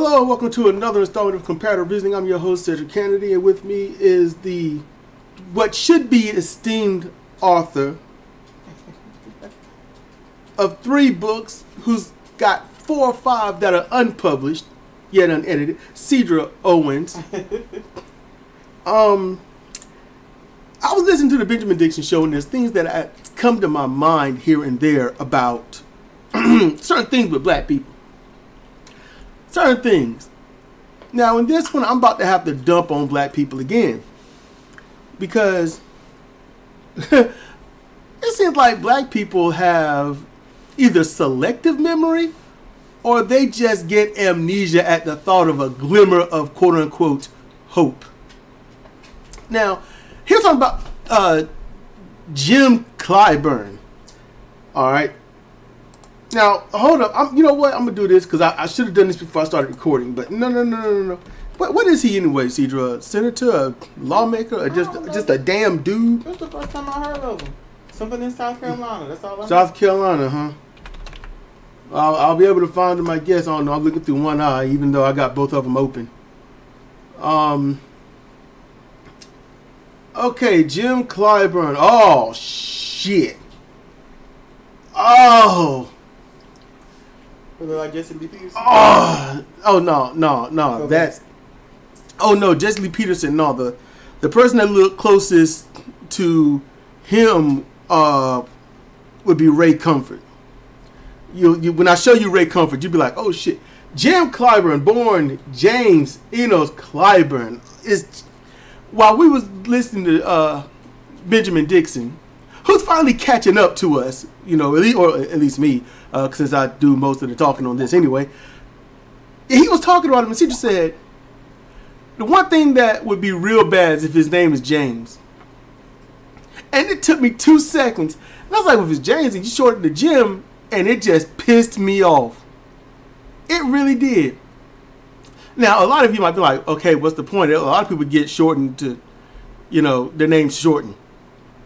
Hello, welcome to another installment of Comparative Reasoning. I'm your host, Sedrik Kennedy, and with me is the what should be esteemed author of 3 books, who's got 4 or 5 that are unpublished, yet unedited, Sidra Owens. I was listening to the Benjamin Dixon show, and there's things that come to my mind here and there about certain things with black people. Certain things. Now, in this one, I'm about to have to dump on black people again, because it seems like black people have either selective memory or they just get amnesia at the thought of a glimmer of quote-unquote hope. Now, here's something about Jim Clyburn. All right. Now, hold up. You know what? I'm going to do this because I should have done this before I started recording. But no. What is he anyway, Sidra? A senator, a lawmaker, or just a damn dude? That's the first time I heard of him. Something in South Carolina. That's all I know. South Carolina, huh? I'll be able to find him, I guess. I don't know. I'm looking through one eye, even though I got both of them open. Okay, Jim Clyburn. Oh, shit. Oh. Like Jesse Lee Peterson? Oh no. Okay. That's. Oh no, Jesse Lee Peterson. No, the person that looked closest to him would be Ray Comfort. You when I show you Ray Comfort, you'd be like, oh shit. Jim Clyburn, born James Enos Clyburn, is while we was listening to Benjamin Dixon, who's finally catching up to us, you know, or at least me, since I do most of the talking on this anyway. He was talking about him, and he just said, the one thing that would be real bad is if his name is James. And it took me 2 seconds. And I was like, well, if it's James and you shortened the Jim, and it just pissed me off. It really did. Now, a lot of you might be like, okay, what's the point? A lot of people get shortened to, you know, their name's shortened.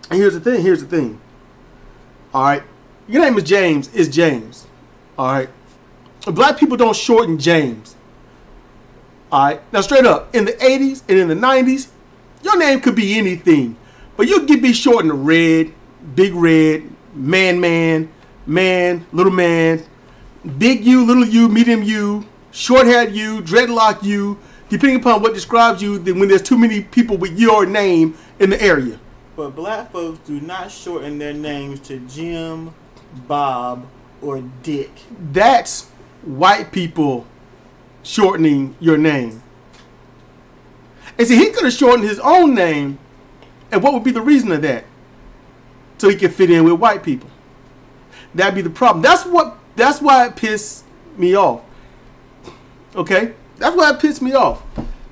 And here's the thing. All right. Your name is James. It's James. All right. Black people don't shorten James. All right. Now, straight up, in the 80s and in the 90s, your name could be anything. But you could be shortened to Red, Big Red, Man, Little Man, Big U, Little U, Medium U, Short-haired U, Dreadlock U, depending upon what describes you when there's too many people with your name in the area. But black folks do not shorten their names to Jim, Bob, or Dick. That's white people shortening your name. And see, he could have shortened his own name, and what would be the reason of that? So he could fit in with white people. That'd be the problem. That's why it pissed me off. Okay? That's why it pissed me off.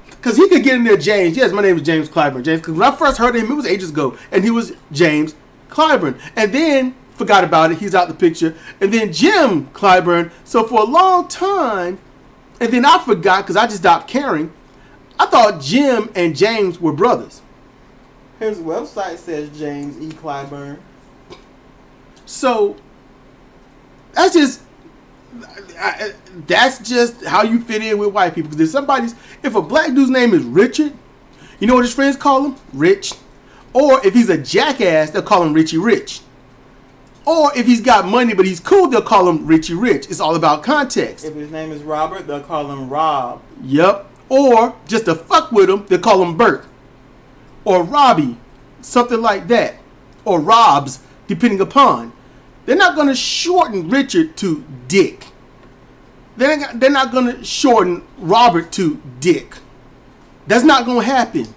Because he could get in there, James. Yes, my name is James Clyburn. James, because when I first heard him, it was ages ago. And he was James Clyburn. And then, forgot about it. He's out the picture. And then Jim Clyburn. So for a long time, and then I forgot because I just stopped caring. I thought Jim and James were brothers. His website says James E. Clyburn. So, that's just how you fit in with white people. Because if a black dude's name is Richard, you know what his friends call him? Rich. Or if he's a jackass, they'll call him Richie Rich. Or if he's got money but he's cool, they'll call him Richie Rich. It's all about context. If his name is Robert, they'll call him Rob. Yep. Or just to fuck with him, they'll call him Bert. Or Robbie. Something like that. Or Robs, depending upon. They're not going to shorten Richard to Dick. They're not going to shorten Robert to Dick. That's not going to happen.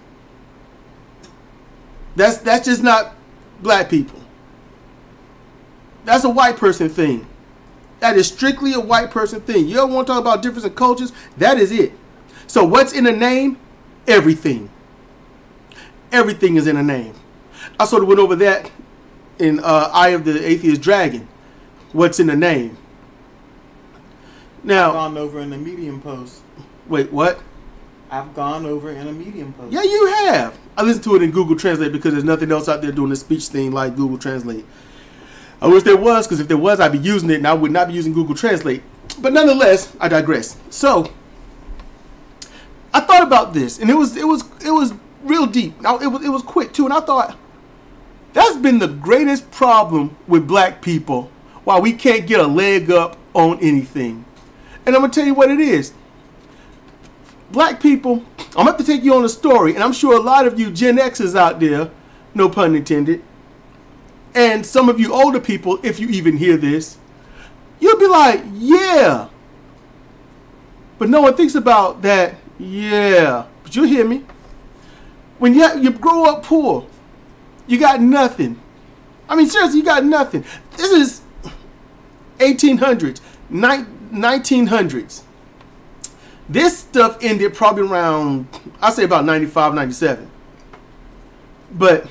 That's just not black people. That's a white person thing. That is strictly a white person thing. You don't want to talk about difference in cultures? That is it. So what's in a name? Everything. Everything is in a name. I sort of went over that in Eye of the Atheist Dragon. What's in the name? Now, I've gone over in a Medium post. Wait, what? I've gone over in a Medium post. Yeah, you have. I listened to it in Google Translate because there's nothing else out there doing the speech thing like Google Translate. I wish there was, because if there was, I'd be using it, and I would not be using Google Translate. But nonetheless, I digress. So, I thought about this, and it was real deep. Now it was quick too, and I thought that's been the greatest problem with black people. Why we can't get a leg up on anything, and I'm gonna tell you what it is. Black people, I'm gonna have to take you on a story, and I'm sure a lot of you Gen Xers out there, no pun intended, and some of you older people, if you even hear this, you'll be like, yeah. But no one thinks about that, yeah. But you'll hear me. When you grow up poor, you got nothing. I mean, seriously, you got nothing. This is 1800s, 1900s. This stuff ended probably around, I'd say about 95, 97. But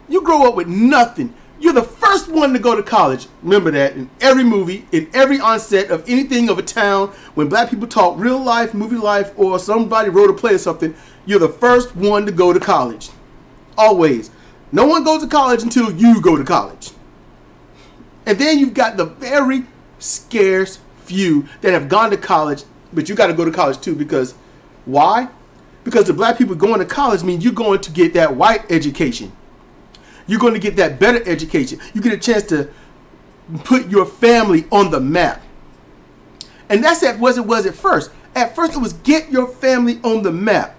you grow up with nothing. You're the first one to go to college. Remember that in every movie, in every onset of anything of a town, when black people talk real life, movie life, or somebody wrote a play or something, you're the first one to go to college. Always. No one goes to college until you go to college. And then you've got the very scarce few that have gone to college, but you got to go to college too, because why? Because the black people going to college means you're going to get that white education. You're going to get that better education. You get a chance to put your family on the map. And that's what it was at first. At first it was get your family on the map.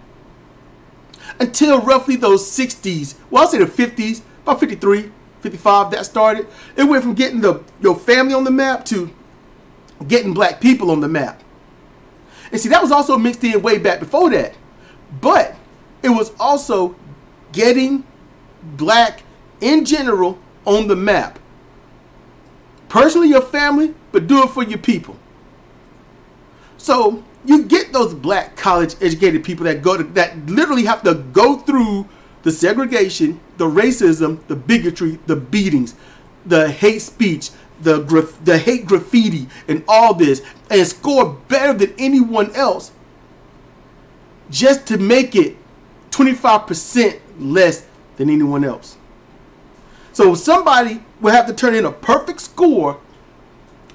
Until roughly those 60s, well, I'll say the 50s, about 53, 55, that started. It went from getting your family on the map to getting black people on the map. And see, that was also mixed in way back before that. But it was also getting black in general on the map. Personally, your family, but do it for your people. So you get those black college educated people that literally have to go through the segregation, the racism, the bigotry, the beatings, the hate speech, the hate graffiti, and all this, and score better than anyone else just to make it 25% less than anyone else. So somebody will have to turn in a perfect score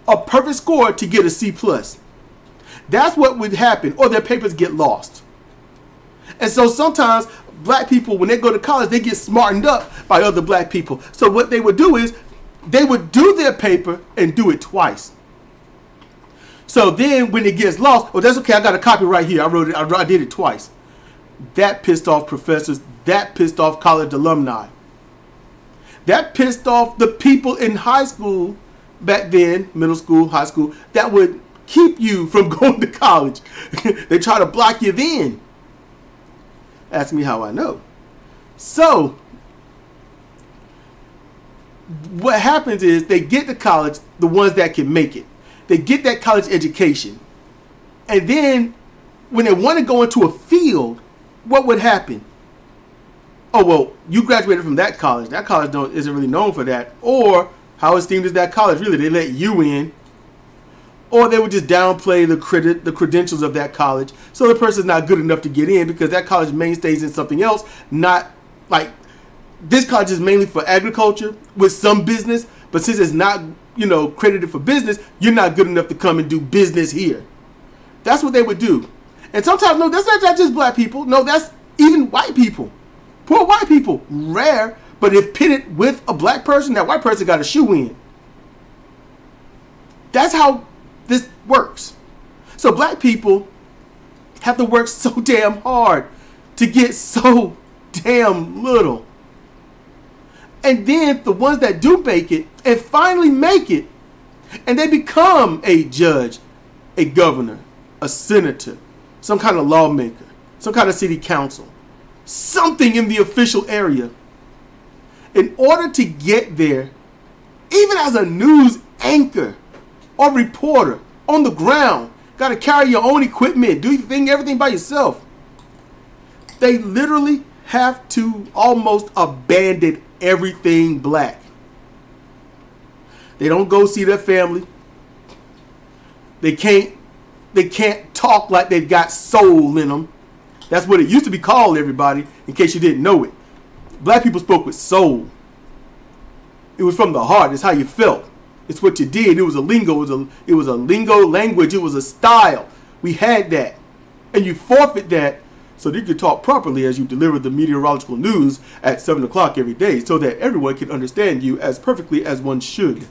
to get a C+. That's what would happen, or their papers get lost. And so sometimes black people, when they go to college, they get smartened up by other black people. So what they would do is they would do their paper and do it twice. So then when it gets lost, oh, that's okay, I got a copy right here. I wrote it, I did it twice. That pissed off professors. That pissed off college alumni. That pissed off the people in high school back then, middle school, high school, that would keep you from going to college. They try to block you then. Ask me how I know. So what happens is they get to college, the ones that can make it. They get that college education. And then when they want to go into a field, what would happen? Oh, well, you graduated from that college. That college isn't really known for that. Or how esteemed is that college? Really, they let you in. Or they would just downplay the credentials of that college. So the person's not good enough to get in because that college mainstays in something else. Not like this college is mainly for agriculture with some business. But since it's not, credited for business, you're not good enough to come and do business here. That's what they would do. And sometimes, no, that's not just black people. No, that's even white people. Poor white people. Rare. But if pitted with a black person, that white person got a shoe in. That's how this works. So black people have to work so damn hard to get so damn little. And then the ones that do make it and finally make it, and they become a judge, a governor, a senator, some kind of lawmaker, some kind of city council, something in the official area. In order to get there, even as a news anchor or reporter on the ground, got to carry your own equipment, do everything by yourself. They literally have to almost abandon everything black. They don't go see their family. They can't talk like they've got soul in them. That's what it used to be called, everybody, in case you didn't know it. Black people spoke with soul. It was from the heart. It's how you felt. It's what you did. It was a lingo. It was a lingo language. It was a style. We had that. And you forfeit that so that you can talk properly as you deliver the meteorological news at 7 o'clock every day, so that everyone can understand you as perfectly as one should.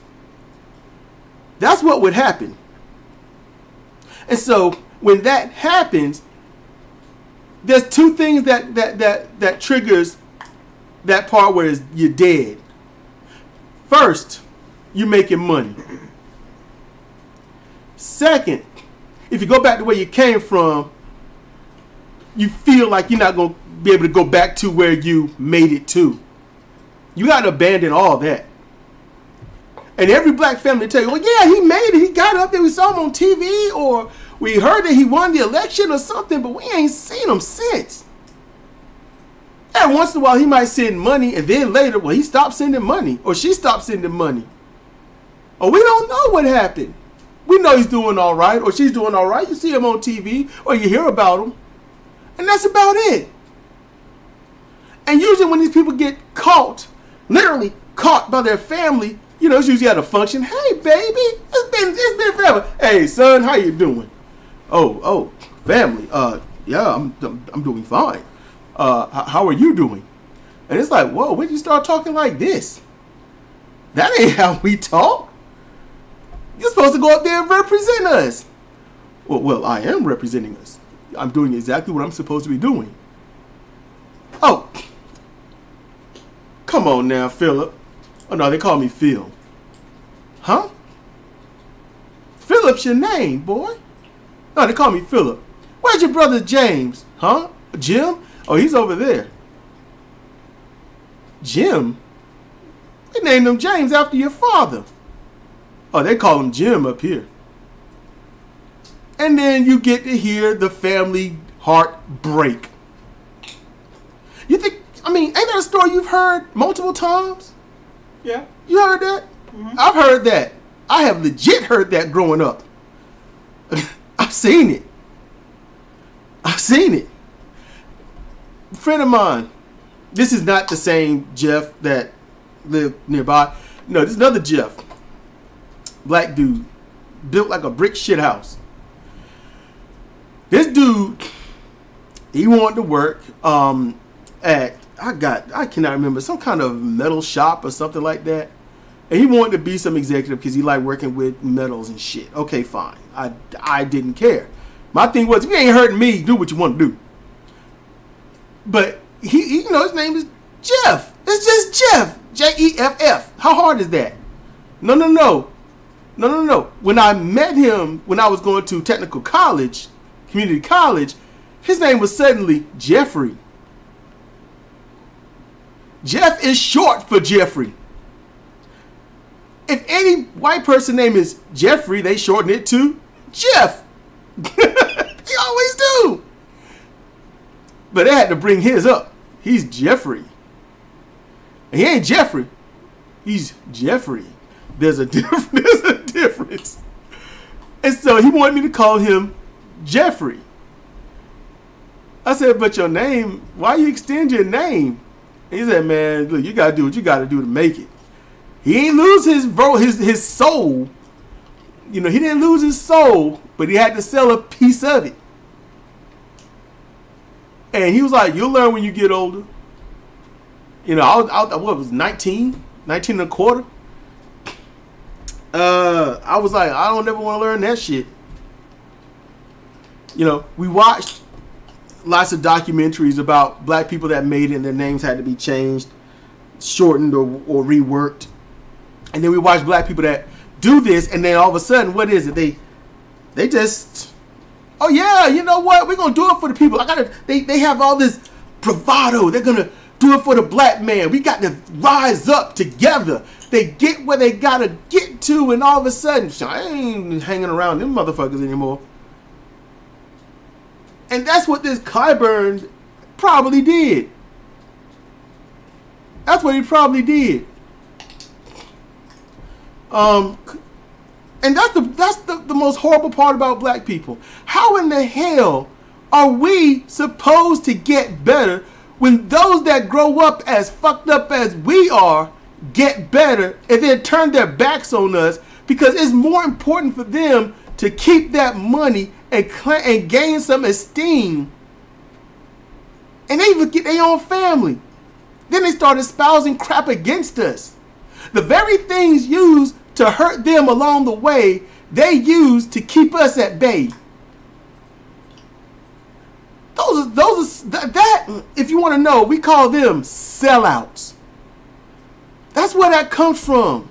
That's what would happen. And so when that happens, there's two things that triggers that part where you're dead. First, you're making money. Second, if you go back to where you came from, you feel like you're not going to be able to go back to where you made it to. You got to abandon all that. And every black family tell you, well, yeah, he made it. He got up there. We saw him on TV, or we heard that he won the election or something, but we ain't seen him since. And once in a while, he might send money, and then later, well, he stopped sending money, or she stopped sending money. Or we don't know what happened. We know he's doing all right, or she's doing all right. You see him on TV, or you hear about him. And that's about it. And usually when these people get caught, literally caught by their family, you know, it's usually at a function. Hey, baby, it's been forever. Hey, son, how you doing? Oh, family. Yeah, I'm doing fine. How are you doing? And it's like, whoa, when did you start talking like this? That ain't how we talk. You're supposed to go up there and represent us. Well, I am representing us. I'm doing exactly what I'm supposed to be doing. Oh, come on now, Philip. Oh no, they call me Phil. Huh? Philip's your name, boy. No, they call me Philip. Where's your brother James? Huh? Jim? Oh, he's over there. Jim? They named him James after your father. Oh, they call him Jim up here. And then you get to hear the family heart break. You think, I mean, ain't that a story you've heard multiple times? Yeah. You heard that? Mm-hmm. I've heard that. I have legit heard that growing up. I've seen it. I've seen it. A friend of mine, this is not the same Jeff that lived nearby. No, this is another Jeff. Black dude. Built like a brick shit house. This dude, he wanted to work at, I cannot remember, some kind of metal shop or something like that. And he wanted to be some executive because he liked working with metals and shit. Okay, fine. I didn't care. My thing was, if you ain't hurting me, do what you want to do. But he, you know, his name is Jeff. It's just Jeff. Jeff. How hard is that? No. When I met him, when I was going to technical college, community college, his name was suddenly Jeffrey. Jeff is short for Jeffrey. If any white person name is Jeffrey, they shorten it to Jeff. They always do. But they had to bring his up. He's Jeffrey. And he ain't Jeffrey. He's Jeffrey. There's a difference. And so he wanted me to call him Jeffrey. I said, but your name, why you extend your name? And he said, man, look, you got to do what you got to do to make it. He ain't lose his soul. You know, he didn't lose his soul, but he had to sell a piece of it. And he was like, you'll learn when you get older. You know, I was 19 and a quarter. I was like, I don't ever want to learn that shit. You know, we watched lots of documentaries about black people that made it and their names had to be changed, shortened, or reworked. And then we watch black people that do this, and then all of a sudden, what is it? They just, oh yeah, you know what? We're gonna do it for the people. They have all this bravado. They're gonna do it for the black man. We got to rise up together. They get where they gotta get to, and all of a sudden, I ain't hanging around them motherfuckers anymore. And that's what this Clyburn probably did. That's what he probably did. And that's the most horrible part about black people. How in the hell are we supposed to get better when those that grow up as fucked up as we are get better and then turn their backs on us because it's more important for them to keep that money and gain some esteem And they even get their own family. Then they start espousing crap against us. The very things used to hurt them along the way, they use to keep us at bay. That, if you want to know, we call them sellouts. That's where that comes from.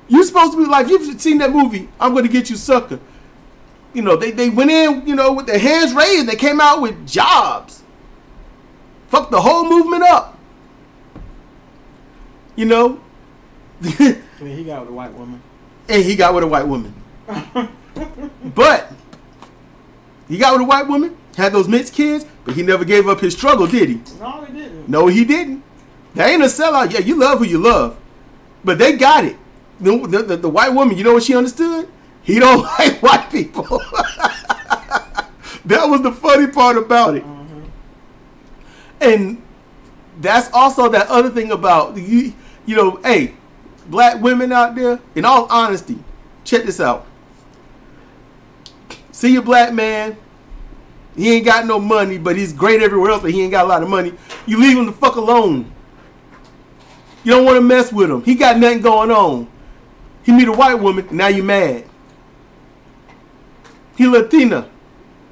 You're supposed to be like, you've seen that movie, I'm Going to Get You, Sucker. You know, they went in, you know, with their hands raised. They came out with jobs. Fucked the whole movement up. You know? I mean, he got with a white woman. And he got with a white woman. But he got with a white woman, had those mixed kids, but he never gave up his struggle, did he? No, he didn't. No, he didn't. That ain't a sellout. Yeah, you love who you love. But they got it. The white woman, you know what she understood? He don't like white people. That was the funny part about it. Mm-hmm. And that's also that other thing about, you know, hey, black women out there, in all honesty, check this out. See a black man, he ain't got no money, but he's great everywhere else, but he ain't got a lot of money. You leave him the fuck alone. You don't want to mess with him. He got nothing going on. He meet a white woman, now you mad. He Latina,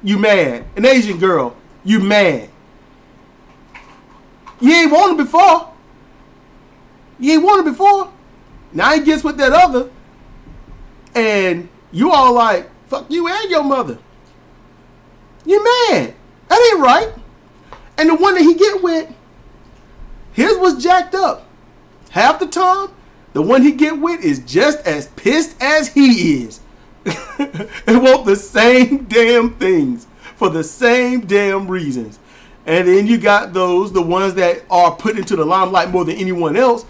you mad. An Asian girl, you mad. You ain't want him before. You ain't want him before. Now he gets with that other, and you all like, fuck you and your mother. You mad. That ain't right. And the one that he get with, his was jacked up. Half the time, the one he get with is just as pissed as he is. And want the same damn things for the same damn reasons. And then you got those, the ones that are put into the limelight more than anyone else.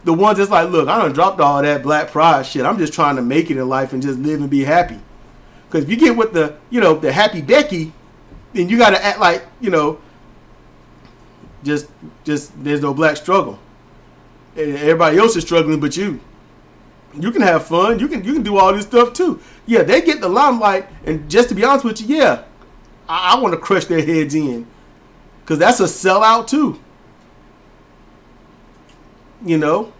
The ones that's like, look, I done dropped all that black pride shit. I'm just trying to make it in life and just live and be happy. Because if you get with the, you know, the happy Becky, then you got to act like, you know, just there's no black struggle. And everybody else is struggling but you. You can have fun. You can do all this stuff too. Yeah, they get the limelight, and just to be honest with you, yeah, I want to crush their heads in, because that's a sellout too. You know?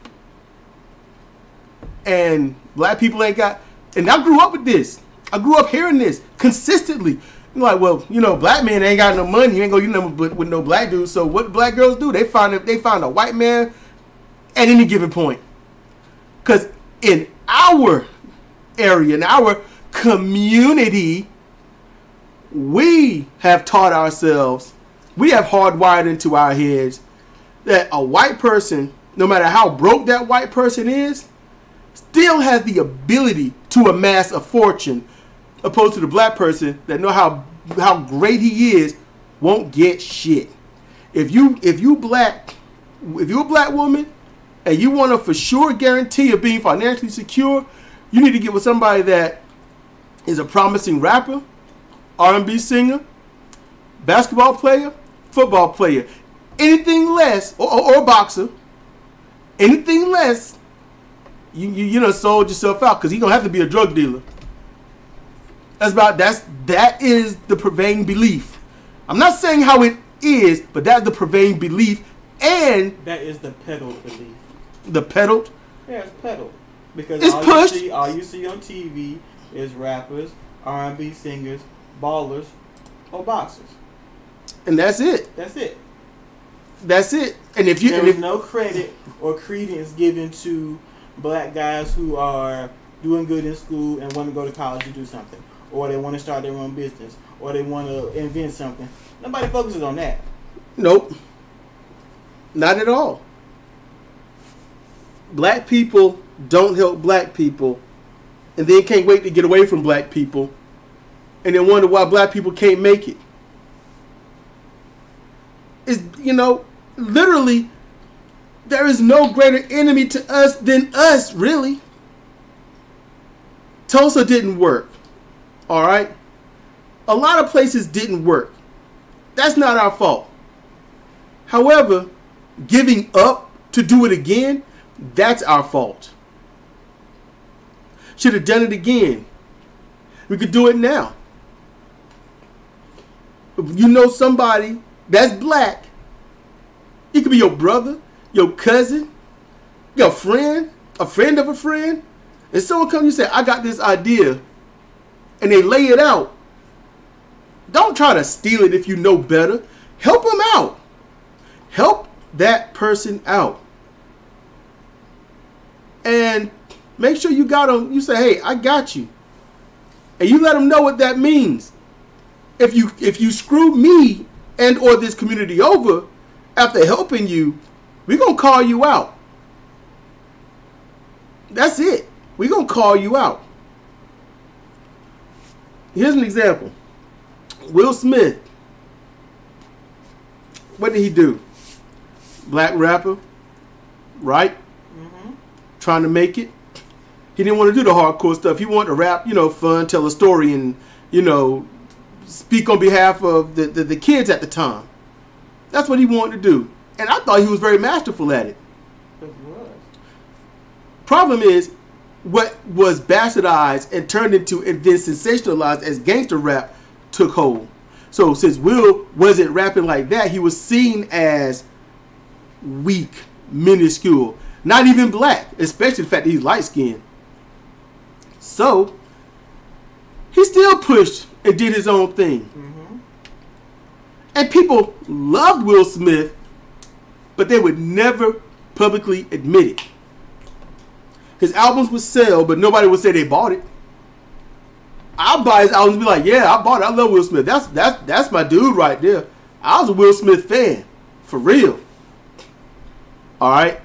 And black people ain't got, and I grew up with this. I grew up hearing this consistently. I'm like, well, you know, black men ain't got no money. You ain't gonna get nothing with no black dudes. So what black girls do? They find a white man at any given point. Because in our area, in our community, we have taught ourselves, we have hardwired into our heads that a white person, no matter how broke that white person is, still has the ability to amass a fortune, opposed to the black person that know how great he is, won't get shit. If you're a black woman and you want a for sure guarantee of being financially secure, you need to get with somebody that is a promising rapper, R&B singer, basketball player, football player. Anything less, or boxer, anything less, you done sold yourself out, because he's going to have to be a drug dealer. That is the prevailing belief. I'm not saying how it is, but that's the prevailing belief, and that is the peddled belief. The peddled? Yeah, it's peddled. Because it's pushed. All you see on TV is rappers, R&B singers, ballers, or boxers. And that's it. That's it. That's it. And if there's no credit or credence given to black guys who are doing good in school and want to go to college to do something, or they want to start their own business, or they want to invent something. Nobody focuses on that. Nope. Not at all. Black people don't help black people, and then can't wait to get away from black people, and then wonder why black people can't make it. It's, literally, there is no greater enemy to us than us, really. Tulsa didn't work. All right? A lot of places didn't work. That's not our fault. However, giving up to do it again, that's our fault. Should have done it again. We could do it now. You know somebody that's black. It could be your brother, your cousin, your friend, a friend of a friend. And someone comes and say, I got this idea, and they lay it out. Don't try to steal it if you know better. Help them out. Help that person out. And make sure you got them. You say, hey, I got you. And you let them know what that means. If you screw me and or this community over after helping you, we're going to call you out. That's it. We're going to call you out. Here's an example. Will Smith. What did he do? Black rapper, right? Mm-hmm. Trying to make it. He didn't want to do the hardcore stuff. He wanted to rap, fun, tell a story, and, speak on behalf of the kids at the time. That's what he wanted to do. And I thought he was very masterful at it. He was. Problem is, what was bastardized and turned into and then sensationalized as gangster rap took hold. So since Will wasn't rapping like that, he was seen as weak, minuscule, not even black, especially the fact that he's light-skinned. So he still pushed and did his own thing. Mm-hmm. And people loved Will Smith, but they would never publicly admit it. His albums would sell, but nobody would say they bought it. I'll buy his albums and be like, yeah, I bought it. I love Will Smith. That's my dude right there. I was a Will Smith fan. For real. Alright?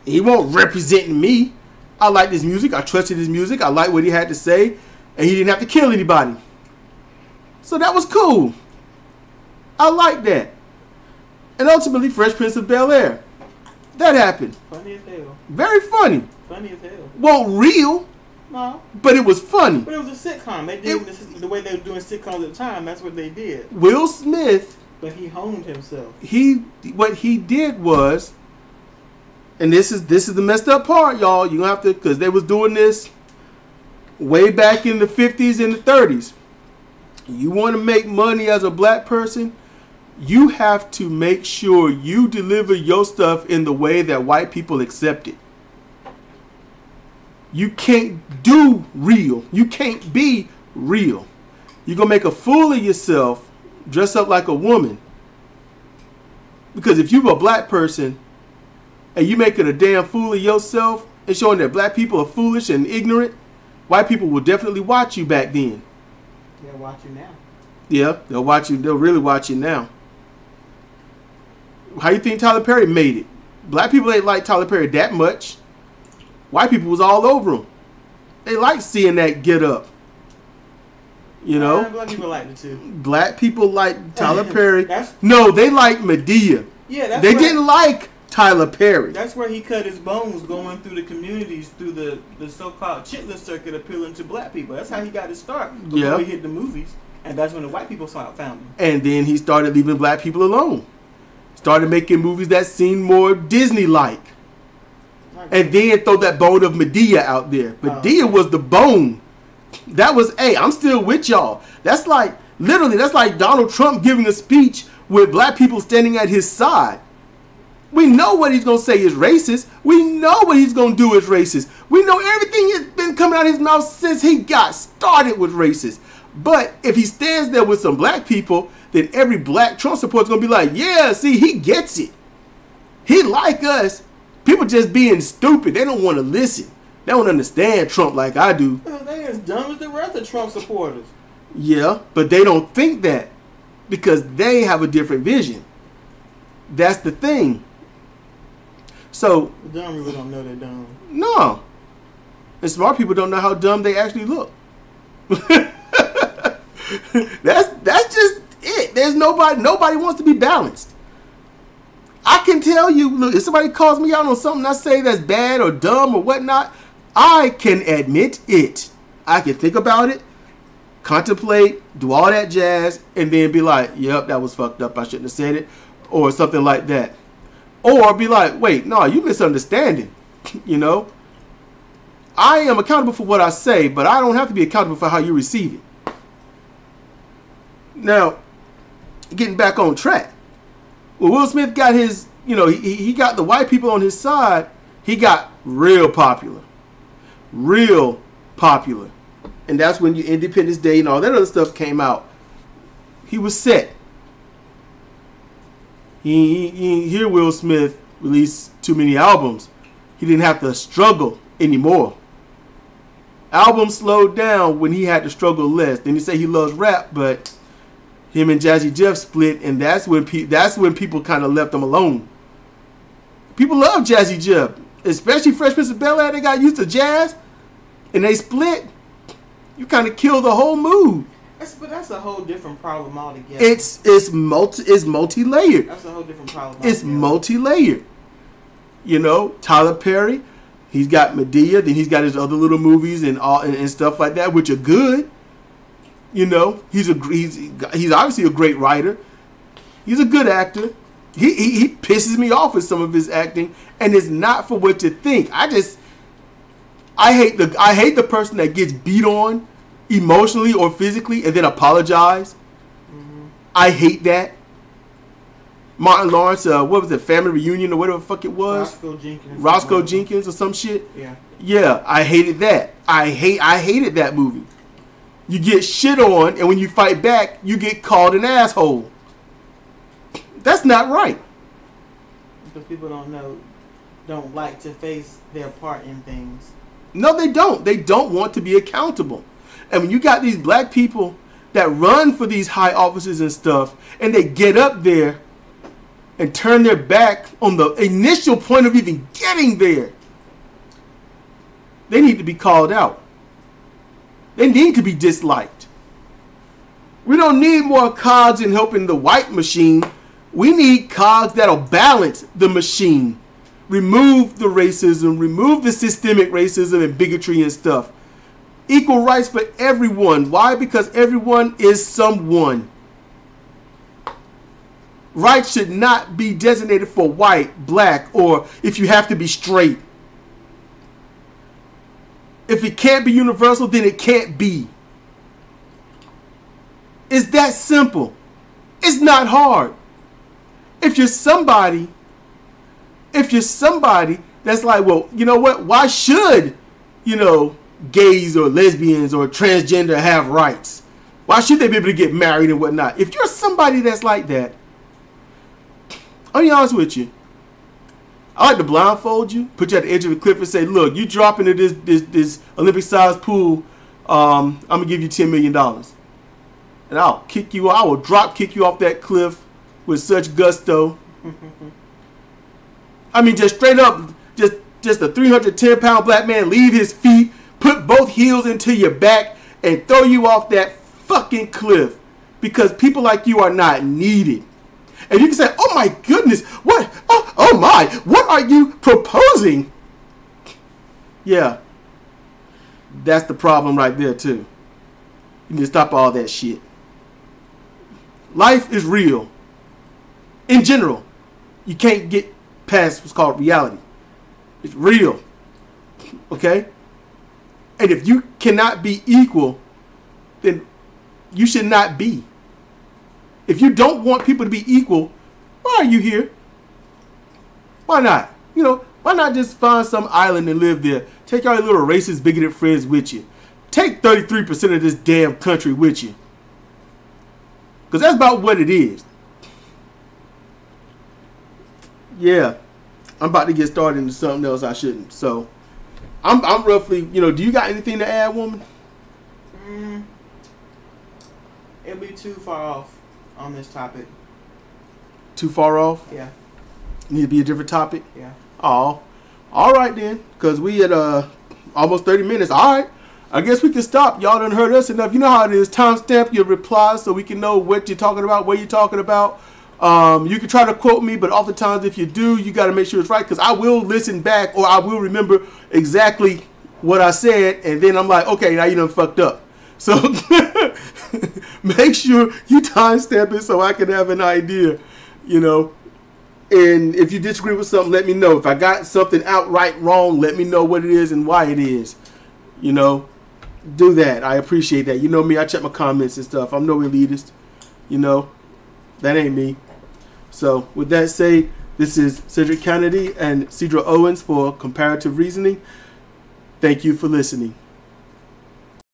He won't represent me. I liked his music. I trusted his music. I liked what he had to say. And he didn't have to kill anybody. So that was cool. I liked that. And ultimately, Fresh Prince of Bel-Air. That happened. Funny as hell. Very funny. Funny as hell. Well, real. No. But it was funny. But it was a sitcom. They did the way they were doing sitcoms at the time. That's what they did. Will Smith. But he honed himself. What he did was, and this is the messed up part, y'all. You gonna have to, because they was doing this way back in the 50s and the 30s. You want to make money as a black person, you have to make sure you deliver your stuff in the way that white people accept it. You can't do real. You can't be real. You're going to make a fool of yourself, dress up like a woman. Because if you're a black person and you making a damn fool of yourself and showing that black people are foolish and ignorant, white people will definitely watch you back then. They'll watch you now. Yeah, they'll watch you. They'll really watch you now. How you think Tyler Perry made it? Black people ain't like Tyler Perry that much. White people was all over him. They like seeing that get up. You know? Black people like it too. Black people like Tyler Perry. No, they like Medea. Yeah, they didn't like Tyler Perry. That's where he cut his bones, going through the communities, through the so-called chitlin circuit, appealing to black people. That's how he got his start before he hit the movies. And that's when the white people found him. And then he started leaving black people alone. Started making movies that seemed more Disney-like. And then throw that bone of Medea out there. Medea was the bone. That was, hey, I'm still with y'all. That's like, literally, that's like Donald Trump giving a speech with black people standing at his side. We know what he's going to say is racist. We know what he's going to do is racist. We know everything that's been coming out of his mouth since he got started was racist. But if he stands there with some black people, then every black Trump supporter is going to be like, yeah, see, he gets it. He like us. People just being stupid. They don't want to listen. They don't understand Trump like I do. They as dumb as the rest of Trump supporters. Yeah, but they don't think that because they have a different vision. That's the thing. So the dumb people don't know they're dumb. No. And smart people don't know how dumb they actually look. That's just it. There's nobody wants to be balanced. I can tell you, look, if somebody calls me out on something I say that's bad or dumb or whatnot, I can admit it. I can think about it, contemplate, do all that jazz, and then be like, yep, that was fucked up. I shouldn't have said it, or something like that. Or be like, wait, no, you misunderstanding. You know? I am accountable for what I say, but I don't have to be accountable for how you receive it. Now, getting back on track. When Will Smith got his, he got the white people on his side, he got real popular. Real popular. And that's when Independence Day and all that other stuff came out. He was set. He didn't hear Will Smith release too many albums. He didn't have to struggle anymore. Albums slowed down when he had to struggle less. Then he say he loves rap, but him and Jazzy Jeff split, and that's when people kind of left him alone. People love Jazzy Jeff, especially Fresh Prince of Bel-Air. They got used to jazz, and they split. You kind of kill the whole mood. But that's a whole different problem altogether. It's multi-layered. That's a whole different problem. It's multi-layered. Tyler Perry, he's got Medea, then he's got his other little movies and stuff like that, which are good. He's obviously a great writer. He's a good actor. He pisses me off with some of his acting, and it's not for what you think. I hate the person that gets beat on emotionally or physically and then apologize. Mm-hmm. I hate that. Martin Lawrence, what was it, Family Reunion or whatever the fuck it was? Roscoe Jenkins or some shit. Yeah. Yeah, I hated that. I hated that movie. You get shit on, and when you fight back, you get called an asshole. That's not right. Because people don't like to face their part in things. No, they don't. They don't want to be accountable. And when you got these black people that run for these high offices and stuff, and they get up there and turn their back on the initial point of even getting there, they need to be called out. They need to be disliked. We don't need more cogs in helping the white machine. We need cogs that'll balance the machine. Remove the racism, remove the systemic racism and bigotry and stuff. Equal rights for everyone. Why? Because everyone is someone. Rights should not be designated for white, black, or if you have to be straight. If it can't be universal, then it can't be. It's that simple. It's not hard. If you're somebody that's like, well, you know what? Why should, gays or lesbians or transgender have rights? Why should they be able to get married and whatnot? If you're somebody that's like that, I'll be honest with you. I like to blindfold you, put you at the edge of a cliff and say, look, you drop into this Olympic-sized pool, I'm going to give you $10 million. And I'll kick you, I will drop kick you off that cliff with such gusto. I mean, just straight up, just a 310-pound black man leave his feet, put both heels into your back, and throw you off that fucking cliff. Because people like you are not needed. And you can say, oh my goodness, what? Oh my, what are you proposing? Yeah. That's the problem right there too. You need to stop all that shit. Life is real. In general, you can't get past what's called reality. It's real. Okay? And if you cannot be equal, then you should not be. If you don't want people to be equal, why are you here? Why not? Why not just find some island and live there? Take all your little racist, bigoted friends with you. Take 33% of this damn country with you. Because that's about what it is. Yeah. I'm about to get started into something else I shouldn't. So, I'm roughly, do you got anything to add, woman? It'll be too far off on this topic. Too far off? Yeah. Need to be a different topic? Yeah. Oh. All right then. Because we at almost 30 minutes. All right. I guess we can stop. Y'all done heard us enough. You know how it is. Timestamp your replies so we can know what you're talking about, what you're talking about. You can try to quote me, but oftentimes if you do, you got to make sure it's right. Because I will listen back or I will remember exactly what I said. And then I'm like, okay, now you done fucked up. So make sure you timestamp it so I can have an idea, And if you disagree with something, let me know. If I got something outright wrong, let me know what it is and why it is. Do that. I appreciate that. You know me, I check my comments and stuff. I'm no elitist, That ain't me. So with that said, this is Sedrik Kennedy and Sidra Owens for Comparative Reasoning. Thank you for listening.